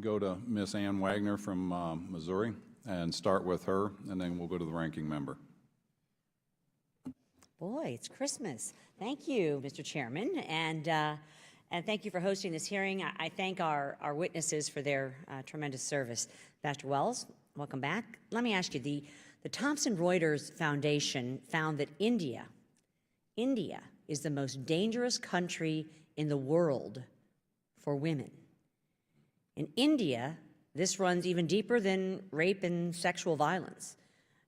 go to Miss Ann Wagner from Missouri and start with her, and then we'll go to the ranking member. Boy, it's Christmas. Thank you, Mr. Chairman, and thank you for hosting this hearing. I thank our witnesses for their tremendous service. Pastor Wells, welcome back. Let me ask you, the Thomson Reuters Foundation found that India is the most dangerous country in the world for women. In India, this runs even deeper than rape and sexual violence.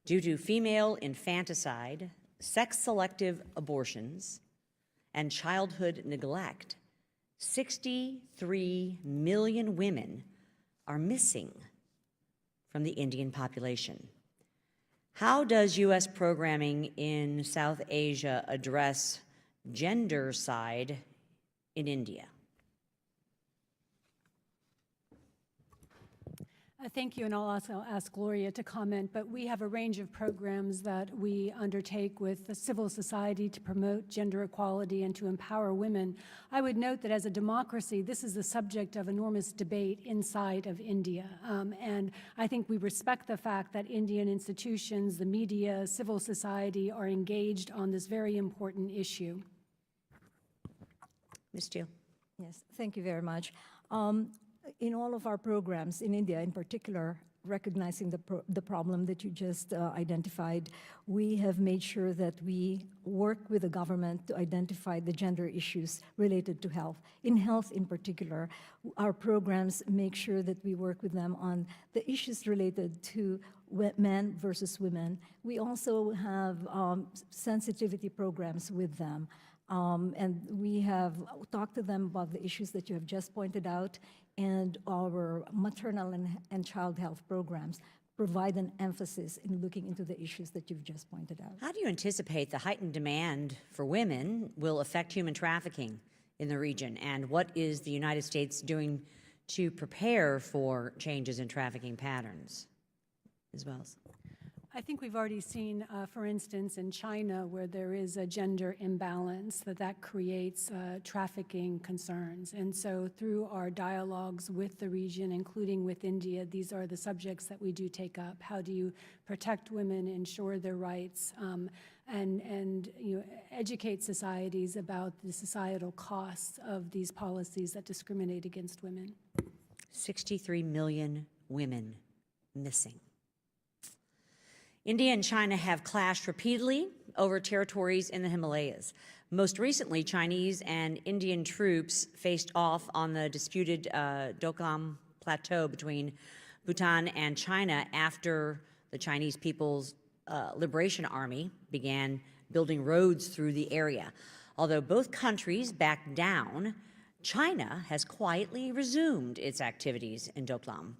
Due to female infanticide, sex-selective abortions, and childhood neglect, 63 million women are missing from the Indian population. How does U.S. programming in South Asia address gendercide in India? Thank you, and I'll also ask Gloria to comment, but we have a range of programs that we undertake with the civil society to promote gender equality and to empower women. I would note that as a democracy, this is the subject of enormous debate inside of India, and I think we respect the fact that Indian institutions, the media, civil society are engaged on this very important issue. Ms. Steele. Yes, thank you very much. In all of our programs, in India in particular, recognizing the problem that you just identified, we have made sure that we work with the government to identify the gender issues related to health. In health in particular, our programs make sure that we work with them on the issues related to men versus women. We also have sensitivity programs with them. And we have talked to them about the issues that you have just pointed out, and our maternal and child health programs provide an emphasis in looking into the issues that you've just pointed out. How do you anticipate the heightened demand for women will affect human trafficking in the region, and what is the United States doing to prepare for changes in trafficking patterns? Ms. Wells. I think we've already seen, for instance, in China, where there is a gender imbalance, that creates trafficking concerns. And so through our dialogues with the region, including with India, these are the subjects that we do take up. How do you protect women, ensure their rights, and educate societies about the societal costs of these policies that discriminate against women? 63 million women missing. India and China have clashed repeatedly over territories in the Himalayas. Most recently, Chinese and Indian troops faced off on the disputed Doklam Plateau between Bhutan and China after the Chinese People's Liberation Army began building roads through the area. Although both countries backed down, China has quietly resumed its activities in Doklam,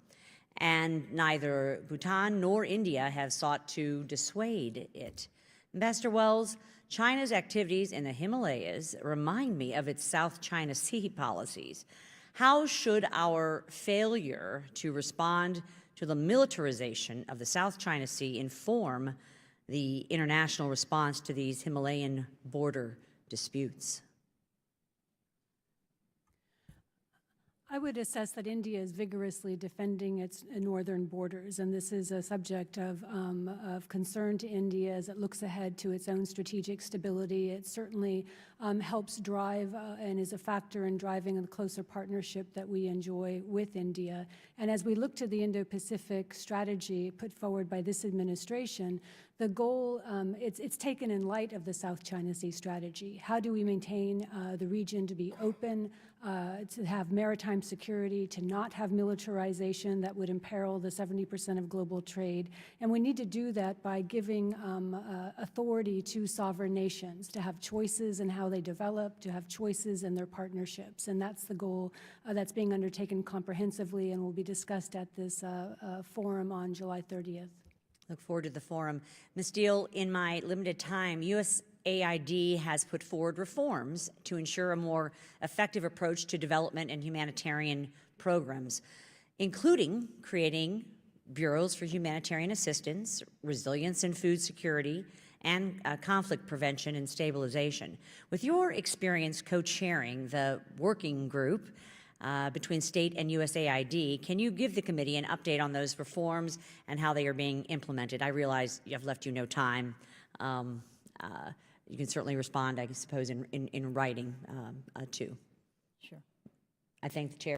and neither Bhutan nor India have sought to dissuade it. Ambassador Wells, China's activities in the Himalayas remind me of its South China Sea policies. How should our failure to respond to the militarization of the South China Sea inform the international response to these Himalayan border disputes? I would assess that India is vigorously defending its northern borders, and this is a subject of concern to India as it looks ahead to its own strategic stability. It certainly helps drive and is a factor in driving a closer partnership that we enjoy with India. And as we look to the Indo-Pacific strategy put forward by this administration, the goal, it's taken in light of the South China Sea strategy. How do we maintain the region to be open, to have maritime security, to not have militarization that would imperil the 70% of global trade? And we need to do that by giving authority to sovereign nations to have choices in how they develop, to have choices in their partnerships. And that's the goal that's being undertaken comprehensively and will be discussed at this forum on July 30th. Look forward to the forum. Ms. Steele, in my limited time, USAID has put forward reforms to ensure a more effective approach to development and humanitarian programs, including creating bureaus for humanitarian assistance, resilience and food security, and conflict prevention and stabilization. With your experience co-chairing the working group, between state and USAID. Can you give the committee an update on those reforms and how they are being implemented? I realize I've left you no time. You can certainly respond, I suppose, in writing too. Sure. I thank the chair.